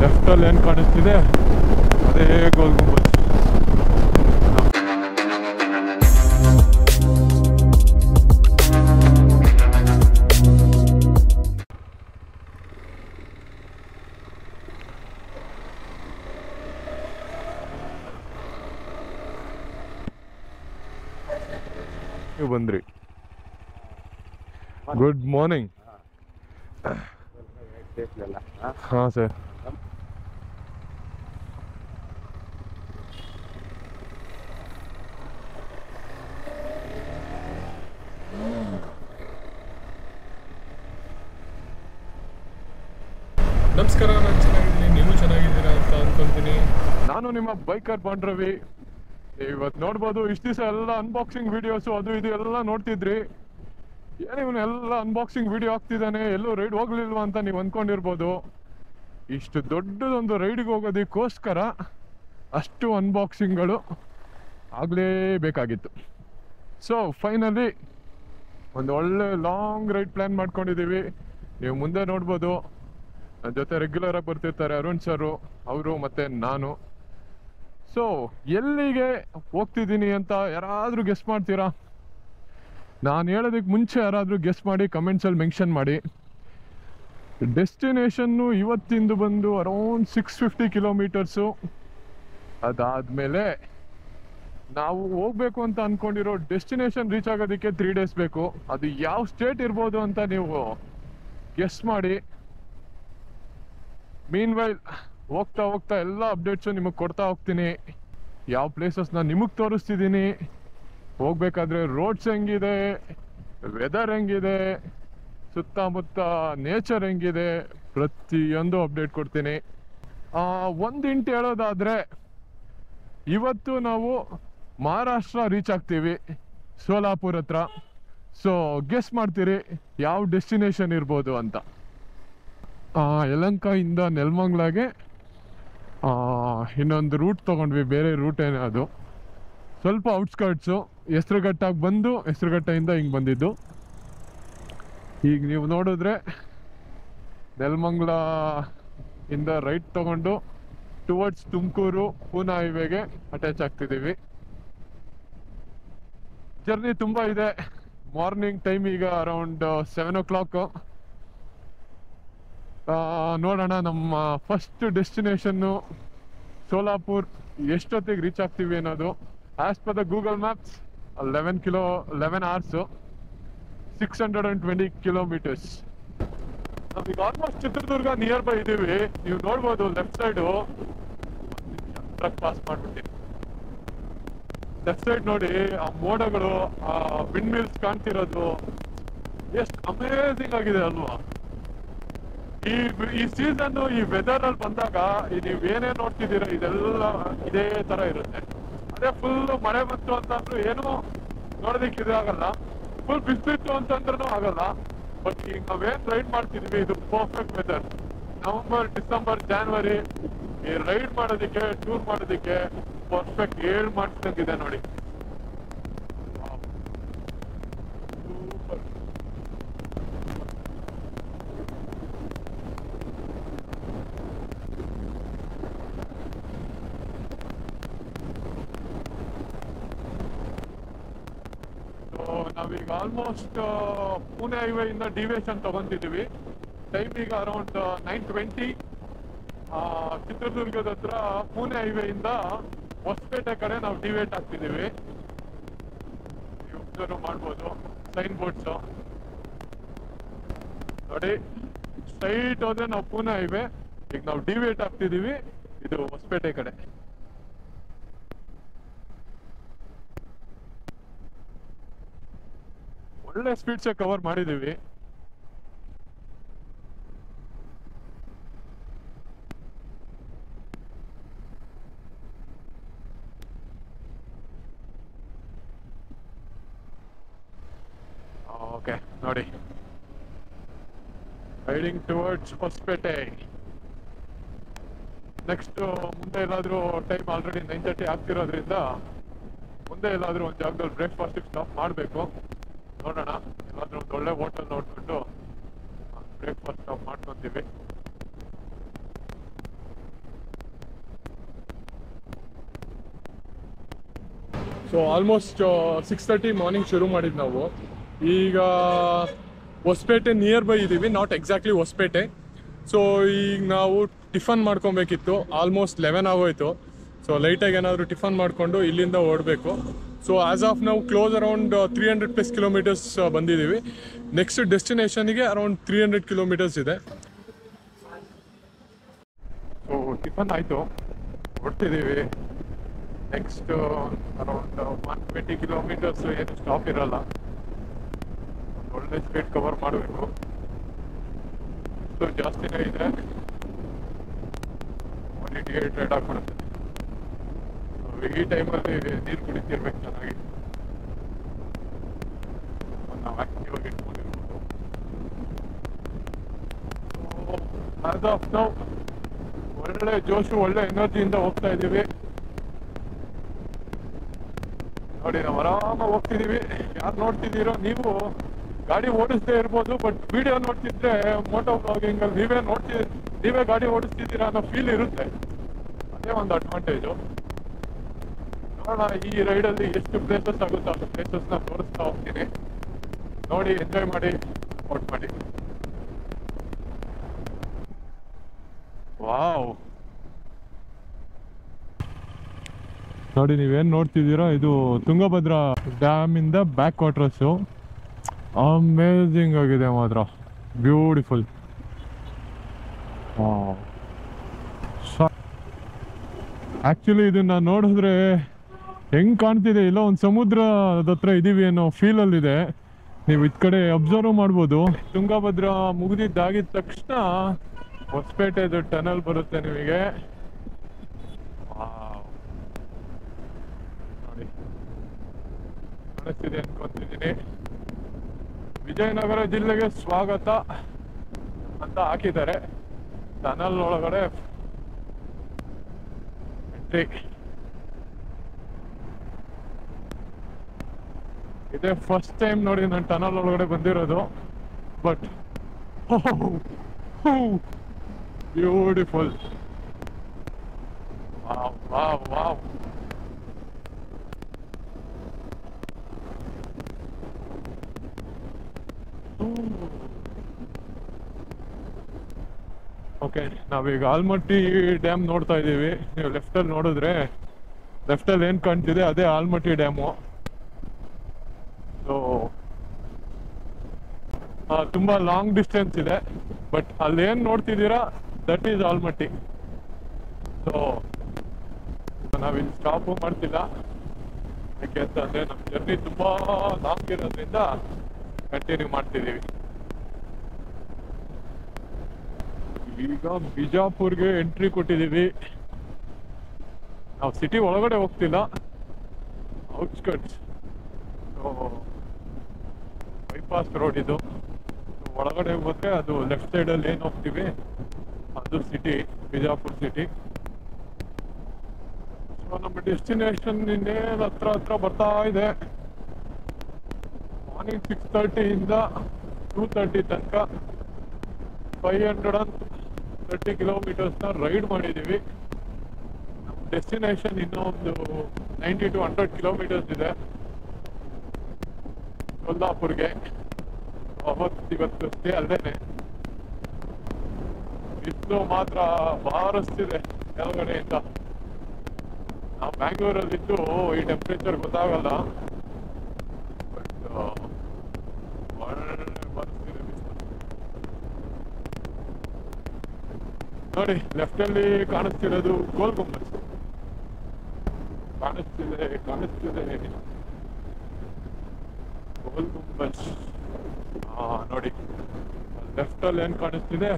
ಲೆಫ್ಟಲ್ಲಿ ಏನು ಕಾಣಿಸ್ತಿದೆ ಅದೇ ಗೋಲ್ ಗುಂಬಜ್. ನೀವು ಬಂದ್ರಿ. Good morning. ಹಾಂ ಸರ್. ನಮಸ್ಕಾರ, ನಾನು ಚೆನ್ನಾಗಿದ್ದೀನಿ, ನೀವು ಚೆನ್ನಾಗಿದ್ದೀರಾ ಅಂತ ಅನ್ಕೊಂತೀನಿ. ನಾನು ನಿಮ್ಮ ಬೈಕರ್ ಬಾಂಡ್ರವಿ. ಇವತ್ತು ನೋಡ್ಬೋದು, ಇಷ್ಟು ದಿವಸ ಎಲ್ಲ ಅನ್ಬಾಕ್ಸಿಂಗ್ ವಿಡಿಯೋಸು ಅದು ಇದು ಎಲ್ಲ ನೋಡ್ತಿದ್ರಿ. ಏನು ಇವನು ಎಲ್ಲ ಅನ್ಬಾಕ್ಸಿಂಗ್ ವಿಡಿಯೋ ಆಗ್ತಿದ್ದಾನೆ, ಎಲ್ಲೂ ರೈಡ್ ಹೋಗ್ಲಿಲ್ವಾ ಅಂತ ನೀವು ಅಂದ್ಕೊಂಡಿರ್ಬೋದು. ಇಷ್ಟು ದೊಡ್ಡದೊಂದು ರೈಡ್ಗೆ ಹೋಗೋದಕ್ಕೋಸ್ಕರ ಅಷ್ಟು ಅನ್ಬಾಕ್ಸಿಂಗ್ಗಳು ಆಗಲೇಬೇಕಾಗಿತ್ತು. ಸೊ ಫೈನಲಿ ಒಂದು ಒಳ್ಳೆ ಲಾಂಗ್ ರೈಡ್ ಪ್ಲ್ಯಾನ್ ಮಾಡ್ಕೊಂಡಿದ್ದೀವಿ. ನೀವು ಮುಂದೆ ನೋಡ್ಬೋದು, ನನ್ನ ಜೊತೆ ರೆಗ್ಯುಲರ್ ಆಗಿ ಬರ್ತಿರ್ತಾರೆ ಅರುಣ್ ಸರು, ಅವರು ಮತ್ತು ನಾನು. ಸೊ ಎಲ್ಲಿಗೆ ಹೋಗ್ತಿದ್ದೀನಿ ಅಂತ ಯಾರಾದರೂ ಗೆಸ್ ಮಾಡ್ತೀರಾ? ನಾನು ಹೇಳೋದಕ್ಕೆ ಮುಂಚೆ ಯಾರಾದರೂ ಗೆಸ್ ಮಾಡಿ ಕಮೆಂಟ್ಸಲ್ಲಿ ಮೆನ್ಷನ್ ಮಾಡಿ. ಡೆಸ್ಟಿನೇಷನ್ನು ಇವತ್ತಿಂದು ಬಂದು ಅರೌಂಡ್ 650 ಕಿಲೋಮೀಟರ್ಸು. ಅದಾದಮೇಲೆ ನಾವು ಹೋಗ್ಬೇಕು ಅಂತ ಅಂದ್ಕೊಂಡಿರೋ ಡೆಸ್ಟಿನೇಷನ್ ರೀಚ್ ಆಗೋದಕ್ಕೆ 3 ಡೇಸ್ ಬೇಕು. ಅದು ಯಾವ ಸ್ಟೇಟ್ ಇರ್ಬೋದು ಅಂತ ನೀವು ಗೆಸ್ ಮಾಡಿ. ಮೀನ್ ವೈಲ್ ಹೋಗ್ತಾ ಹೋಗ್ತಾ ಎಲ್ಲ ಅಪ್ಡೇಟ್ಸು ನಿಮಗೆ ಕೊಡ್ತಾ ಹೋಗ್ತೀನಿ. ಯಾವ ಪ್ಲೇಸಸ್ನ ನಿಮಗೆ ತೋರಿಸ್ತಿದ್ದೀನಿ, ಹೋಗ್ಬೇಕಾದ್ರೆ ರೋಡ್ಸ್ ಹೆಂಗಿದೆ, ವೆದರ್ ಹೆಂಗಿದೆ, ಸುತ್ತಮುತ್ತ ನೇಚರ್ ಹೆಂಗಿದೆ, ಪ್ರತಿಯೊಂದು ಅಪ್ಡೇಟ್ ಕೊಡ್ತೀನಿ. ಒಂದು ಇಂಟು ಹೇಳೋದಾದರೆ, ಇವತ್ತು ನಾವು ಮಹಾರಾಷ್ಟ್ರ ರೀಚ್ ಆಗ್ತೀವಿ, ಸೋಲಾಪುರ್ ಹತ್ರ. ಸೊ ಗೆಸ್ ಮಾಡ್ತೀರಿ ಯಾವ ಡೆಸ್ಟಿನೇಷನ್ ಇರ್ಬೋದು ಅಂತ. ಯಲಹಂಕದಿಂದ ನೆಲಮಂಗಲಗೆ ಇನ್ನೊಂದು ರೂಟ್ ತೊಗೊಂಡ್ವಿ, ಬೇರೆ ರೂಟ್ ಏನೇ ಅದು, ಸ್ವಲ್ಪ ಔಟ್ಸ್ಕರ್ಟ್ಸು. ಹೆಸ್ರುಘಟ್ಟಾಗಿ ಬಂದು ಹೆಸ್ರುಘಟ್ಟದಿಂದ ಹಿಂಗೆ ಬಂದಿದ್ದು. ಈಗ ನೀವು ನೋಡಿದ್ರೆ ನೆಲಮಂಗಲ ಇಂದ ರೈಟ್ ತೊಗೊಂಡು ಟುವರ್ಡ್ಸ್ ತುಮಕೂರು ಪೂನಾ ಹೈವೇಗೆ ಅಟ್ಯಾಚ್ ಆಗ್ತಿದ್ದೀವಿ. ಜರ್ನಿ ತುಂಬ ಇದೆ. ಮಾರ್ನಿಂಗ್ ಟೈಮ್ ಈಗ ಅರೌಂಡ್ 7 o'clock. ನೋಡೋಣ ನಮ್ಮ ಫಸ್ಟ್ ಡೆಸ್ಟಿನೇಷನ್ನು ಸೋಲಾಪುರ್ ಎಷ್ಟೊತ್ತಿಗೆ ರೀಚ್ ಆಗ್ತೀವಿ ಅನ್ನೋದು. As per the Google maps 11 hours 620 kilometres. ನಮಗೆ ಆಲ್ಮೋಸ್ಟ್ ಚಿತ್ರದುರ್ಗ ನಿಯರ್ ಬೈ ಇದ್ದೀವಿ. ನೀವು ನೋಡ್ಬೋದು ಲೆಫ್ಟ್ ಸೈಡು, ಟ್ರಕ್ ಪಾಸ್ ಮಾಡ್ಬಿಟ್ಟು ಲೆಫ್ಟ್ ಸೈಡ್ ನೋಡಿ, ಆ ಮೋಡಗಳು, ಆ ವಿಂಡ್ ಮಿಲ್ಸ್ ಕಾಣ್ತಿರೋದು ಎಷ್ಟು ಅಮೇಝಿಂಗ್ ಆಗಿದೆ ಅಲ್ವಾ? ಈ ಸೀಸನ್, ಈ ವೆದರ್ ಅಲ್ಲಿ ಬಂದಾಗ ನೀವು ಏನೇ ನೋಡ್ತಿದ್ದೀರ ಇದೆಲ್ಲ ಇದೇ ತರ ಇರುತ್ತೆ. ಅದೇ ಫುಲ್ ಮಳೆ ಬಂತು ಅಂತಂದ್ರೂ ಏನು ನೋಡೋದಕ್ಕೆ ಇದಾಗಲ್ಲ, ಫುಲ್ ಬಿಸಿಲಿತ್ತು ಅಂತಂದ್ರೂ ಆಗಲ್ಲ. ಬಟ್ ಈಗ ನಾವೇನ್ ರೈಡ್ ಮಾಡ್ತಿದ್ವಿ, ಇದು perfect weather. November, December, January ಈ ರೈಡ್ ಮಾಡೋದಕ್ಕೆ, ಟೂರ್ ಮಾಡೋದಕ್ಕೆ ಪರ್ಫೆಕ್ಟ್ 7 ಮಾಡಿಸ್ದಂಗಿದೆ ನೋಡಿ. ನಾವೀಗ ಆಲ್ಮೋಸ್ಟ್ ಪುಣೆ ಹೈವೇ ಇಂದ ಡಿವಿಯೇಷನ್ ತಗೊಂತಿದ್ದೀವಿ. ಟೈಮ್ ಈಗ ಅರೌಂಡ್ 9:20. ಚಿತ್ರದುರ್ಗದ ಹತ್ರ ಪುಣೆ ಹೈವೇ ಇಂದ ಹೊಸಪೇಟೆ ಕಡೆ ನಾವು ಡಿವೇಟ್ ಆಗ್ತಿದ್ದೀವಿ. ನೀವು ಅಬ್ಸರ್ವ್ ಮಾಡ್ಬೋದು ಸೈನ್ ಬೋರ್ಡ್ಸು ನೋಡಿ. ಸ್ಟ್ರೈಟ್ ಹೋದ್ರೆ ನಾವು ಪುಣೆ ಹೈವೇ, ಈಗ ನಾವು ಡಿವೇಟ್ ಆಗ್ತಿದ್ದೀವಿ, ಇದು ಹೊಸಪೇಟೆ ಕಡೆ. ಒಳ್ಳೆ ಸ್ಪೀಡ್ಸ್ ಕವರ್ ಮಾಡಿದ್ದೀವಿ. ಓಕೆ ನೋಡಿ, ರೈಡಿಂಗ್ ಟುವರ್ಡ್ಸ್ ಹೊಸಪೇಟೆ. ನೆಕ್ಸ್ಟ್ ಮುಂದೆ ಎಲ್ಲಾದರೂ ಟೈಮ್ ಆಲ್ರೆಡಿ 9:30 ಆಗ್ತಿರೋದ್ರಿಂದ ಮುಂದೆ ಎಲ್ಲಾದರೂ ಒಂದು ಜಾಗದಲ್ಲಿ ಬ್ರೇಕ್ಫಾಸ್ಟಿಗೆ ಸ್ಟಾಪ್ ಮಾಡಬೇಕು. ನೋಡೋಣ, ಎಲ್ಲಾದ್ರೂ ಒಂದು ಒಳ್ಳೆ ಹೋಟೆಲ್ ನೋಡ್ಕೊಂಡು ಬ್ರೇಕ್ಫಾಸ್ಟ್ ಸ್ಟಾಪ್ ಮಾಡ್ಕೊಂತೀವಿ. ಸೊ ಆಲ್ಮೋಸ್ಟ್ 6:30 ಮಾರ್ನಿಂಗ್ ಶುರು ಮಾಡಿದ್ದು ನಾವು. ಈಗ ಹೊಸಪೇಟೆ ನಿಯರ್ ಬೈ ಇದ್ದೀವಿ, ನಾಟ್ ಎಕ್ಸಾಕ್ಟ್ಲಿ ಹೊಸಪೇಟೆ. ಸೊ ಈಗ ನಾವು ಟಿಫನ್ ಮಾಡ್ಕೊಬೇಕಿತ್ತು, ಆಲ್ಮೋಸ್ಟ್ 11 ಆಗೋಯ್ತು. ಸೊ ಲೈಟಾಗಿ ಏನಾದರೂ ಟಿಫನ್ ಮಾಡಿಕೊಂಡು ಇಲ್ಲಿಂದ ಓಡಬೇಕು. ಸೊ ಆ್ಯಸ್ ಆಫ್ ನಾವು ಕ್ಲೋಸ್ ಅರೌಂಡ್ 300+ ಕಿಲೋಮೀಟರ್ಸ್ ಬಂದಿದ್ದೀವಿ. ನೆಕ್ಸ್ಟ್ ಡೆಸ್ಟಿನೇಷನ್ಗೆ ಅರೌಂಡ್ 300 ಕಿಲೋಮೀಟರ್ಸ್ ಇದೆ. ಸೊ ಟಿಫನ್ ಆಯಿತು, ಹೊರಡ್ತಿದ್ದೀವಿ. ನೆಕ್ಸ್ಟ್ ಅರೌಂಡ್ 120 ಕಿಲೋಮೀಟರ್ಸ್ ಏನು ಸ್ಟಾಪ್ ಇರಲ್ಲ. ಒಂದು ಒಳ್ಳೆ ಸ್ಪೀಡ್ ಕವರ್ ಮಾಡಬೇಕು. ಜಾಸ್ತಿನೇ ಇದೆ, ಡಿಹೈಡ್ರೇಟ್ ಆಗಿಬಿಡುತ್ತೆ. ಈ ಟೈಮಲ್ಲಿ ನೀರು ಕುಡಿತಿರ್ಬೇಕು ಚೆನ್ನಾಗಿ, ನಾವು ಆಕ್ಟಿವ್ ಆಗಿ ಇಟ್ಕೊಂಡಿರ್ಬೋದು. ಆಸ್ ಆಫ್ ನೌ ಒಳ್ಳೆ ಜೋಶು, ಒಳ್ಳೆ ಎನರ್ಜಿಯಿಂದ ಹೋಗ್ತಾ ಇದ್ದೀವಿ. ನೋಡಿ, ನಾವು ಆರಾಮಾಗಿ ಹೋಗ್ತಿದ್ದೀವಿ. ಯಾರು ನೋಡ್ತಿದ್ದೀರೋ, ನೀವು ಗಾಡಿ ಓಡಿಸ್ದೇ ಇರ್ಬೋದು, ಬಟ್ ವಿಡಿಯೋ ನೋಡ್ತಿದ್ರೆ ಮೋಟೋ ಬ್ಲಾಗಿಂಗ್ ಅಲ್ಲಿ ನೀವೇ ಗಾಡಿ ಓಡಿಸ್ತಿದ್ದೀರಾ ಅನ್ನೋ ಫೀಲ್ ಇರುತ್ತೆ. ಅದೇ ಒಂದು ಅಡ್ವಾಂಟೇಜು. ನೋಡೋಣ ಈ ರೈಡಲ್ಲಿ ಎಷ್ಟು ಪ್ಲೇಸಸ್ ಆಗುತ್ತೋ ಅಷ್ಟು ಪ್ಲೇಸಸ್ನ ತೋರಿಸ್ತಾ ಹೋಗ್ತೀನಿ. ನೋಡಿ, ಎಂಜಾಯ್ ಮಾಡಿ, ಔಟ್ ಮಾಡಿ. ವಾವ್, ನೋಡಿ ನೀವೇನು ನೋಡ್ತಿದ್ದೀರಾ, ಇದು ತುಂಗಭದ್ರಾ ಡ್ಯಾಮ್ ಇಂದ ಬ್ಯಾಕ್ ವಾಟರ್ಸು. ಅಮೇಝಿಂಗ್ ಆಗಿದೆ ಮಾತ್ರ, ಬ್ಯೂಟಿಫುಲ್. ಆ್ಯಕ್ಚುಲಿ ಇದನ್ನ ನೋಡಿದ್ರೆ ಹೆಂಗೆ ಕಾಣ್ತಿದೆ, ಇಲ್ಲ ಒಂದು ಸಮುದ್ರದ ಹತ್ರ ಇದೀವಿ ಅನ್ನೋ ಫೀಲಲ್ಲಿದೆ. ನೀವು ಇದ್ ಕಡೆ ಅಬ್ಸರ್ವ್ ಮಾಡ್ಬೋದು. ತುಂಗಭದ್ರಾ ಮುಗಿದಿದ್ದಾಗಿದ ತಕ್ಷಣ ಹೊಸಪೇಟೆದು ಟನಲ್ ಬರುತ್ತೆ ನಿಮಗೆ. ನೋಡಿ, ಕಾಣಿಸ್ತಿದೆ ಅನ್ಕೊಂತಿದ್ದೀನಿ. ವಿಜಯನಗರ ಜಿಲ್ಲೆಗೆ ಸ್ವಾಗತ ಅಂತ ಹಾಕಿದ್ದಾರೆ. ಟನಲ್ ಒಳಗಡೆ ಎಂಟ್ರಿ. ಇದೇ ಫಸ್ಟ್ ಟೈಮ್ ನೋಡಿ ನಾನು ಟನಲ್ ಒಳಗಡೆ ಬಂದಿರೋದು. But beautiful. Wow wow wow. Okay, ನಾವೀಗ ಆಲ್ಮಟ್ಟಿ ಡ್ಯಾಮ್ ನೋಡ್ತಾ ಇದ್ದೀವಿ. ನೀವು ಲೆಫ್ಟಲ್ಲಿ ನೋಡಿದ್ರೆ, ಲೆಫ್ಟಲ್ಲಿ ಏನು ಕಾಣ್ತಿದೆ ಅದೇ ಆಲ್ಮಟ್ಟಿ ಡ್ಯಾಮು. ಸೊ ತುಂಬ ಲಾಂಗ್ ಡಿಸ್ಟೆನ್ಸ್ ಇದೆ, ಬಟ್ ಅಲ್ಲೇನು ನೋಡ್ತಿದ್ದೀರಾ ದಟ್ ಈಸ್ ಆಲ್ಮಟ್ಟಿ. ಸೊ ನಾವಿಲ್ಲಿ ಸ್ಟಾಪು ಮಾಡ್ತಿಲ್ಲ, ಯಾಕೆ ಅಂತಂದರೆ ನಮ್ಮ ಜರ್ನಿ ತುಂಬ ಲಾಂಗ್ ಇರೋದ್ರಿಂದ ಕಂಟಿನ್ಯೂ ಮಾಡ್ತಿದ್ದೀವಿ. ಈಗ ಬಿಜಾಪುರ್ಗೆ ಎಂಟ್ರಿ ಕೊಟ್ಟಿದ್ದೀವಿ. ನಾವು ಸಿಟಿ ಒಳಗಡೆ ಹೋಗ್ತಿಲ್ಲ, ಔಟ್ಸ್ಕಟ್ಸ್. ಬೈಪಾಸ್ ರೋಡ್ ಇದು. ಒಳಗಡೆ ಹೋದ್ರೆ ಅದು ಲೆಫ್ಟ್ ಸೈಡಲ್ಲಿ ಏನು ಹೋಗ್ತೀವಿ ಅದು ಸಿಟಿ, ಬಿಜಾಪುರ್ ಸಿಟಿ. ಸೊ ನಮ್ಮ ಡೆಸ್ಟಿನೇಷನ್ ಇನ್ನೇನು ಹತ್ರ ಬರ್ತಾ ಇದೆ. ಮಾರ್ನಿಂಗ್ 6:30 ಇಂದ 2:30 ತನಕ 530 ಕಿಲೋಮೀಟರ್ಸ್ನ ರೈಡ್ ಮಾಡಿದ್ದೀವಿ. ನಮ್ಮ ಡೆಸ್ಟಿನೇಷನ್ ಇನ್ನೂ ಒಂದು 90 to 100 ಕಿಲೋಮೀಟರ್ಸ್ ಇದೆ ಕೊಲ್ಲಾಪುರ್ಗೆ. ಇವತ್ತು ಅಷ್ಟೇ ಅಲ್ಲೇನೆ. ಬಿಸಿಲು ಮಾತ್ರ ಬಾರಿಸ್ತಿದೆ ಕೆಳಗಡೆಯಿಂದ. ನಾವು ಬ್ಯಾಂಗ್ಳೂರಲ್ಲಿದ್ದು ಈ ಟೆಂಪ್ರೇಚರ್ ಗೊತ್ತಾಗಲ್ಲ, ಬಟ್ ಒಳ್ಳೆ ಬಾರಿಸ್ತಿದೆ ಬಿಸಿಲು. ನೋಡಿ, ಲೆಫ್ಟಲ್ಲಿ ಕಾಣಿಸ್ತಿರೋದು ಗೋಲ್ ಗುಂಬಜ್. ಕಾಣಿಸ್ತಿದೆ ಗೋಲ್ ಗುಂಬಜ್. ನೋಡಿ, ಲೆಫ್ಟಲ್ಲಿ ಏನು ಕಾಣಿಸ್ತಿದೆ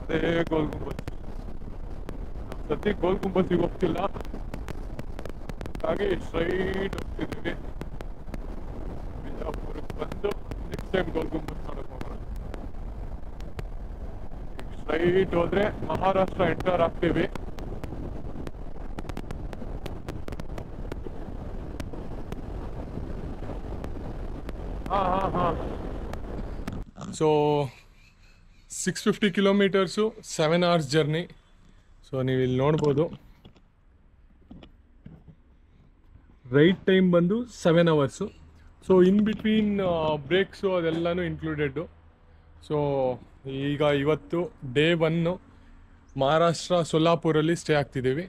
ಅದೇ ಗೋಲ್ ಗುಂಬಜ್. ಸದ್ಯಕ್ಕೆ ಗೋಲ್ ಗುಂಬಜ್ಜಿಗೆ ಹೋಗ್ತಿಲ್ಲ, ಹಾಗೆ ಸ್ಟ್ರೈಟ್ ಹೋಗ್ತಿದ್ದೀವಿ. ಬಿಜಾಪುರಕ್ಕೆ ಬಂದು ನೆಕ್ಸ್ಟ್ ಟೈಮ್ ಗೋಲ್ ಗುಂಬಜ್ ನೋಡಕ್ ಹೋಗೋಣ. ಸ್ಟ್ರೈಟ್ ಹೋದ್ರೆ ಮಹಾರಾಷ್ಟ್ರ ಎಂಟರ್ ಆಗ್ತೀವಿ. So 650 kilometres, 7 hours journey. So ನೀವು ಇಲ್ಲಿ ನೋಡ್ಬೋದು, ರೈಡ್ ಟೈಮ್ ಬಂದು 7 hours. So in between breaks ಅದೆಲ್ಲನೂ ಇನ್ಕ್ಲೂಡೆಡ್ಡು. ಸೊ ಈಗ ಇವತ್ತು ಡೇ 1 ಮಹಾರಾಷ್ಟ್ರ ಸೊಲ್ಲಾಪುರಲ್ಲಿ ಸ್ಟೇ ಆಗ್ತಿದ್ದೀವಿ.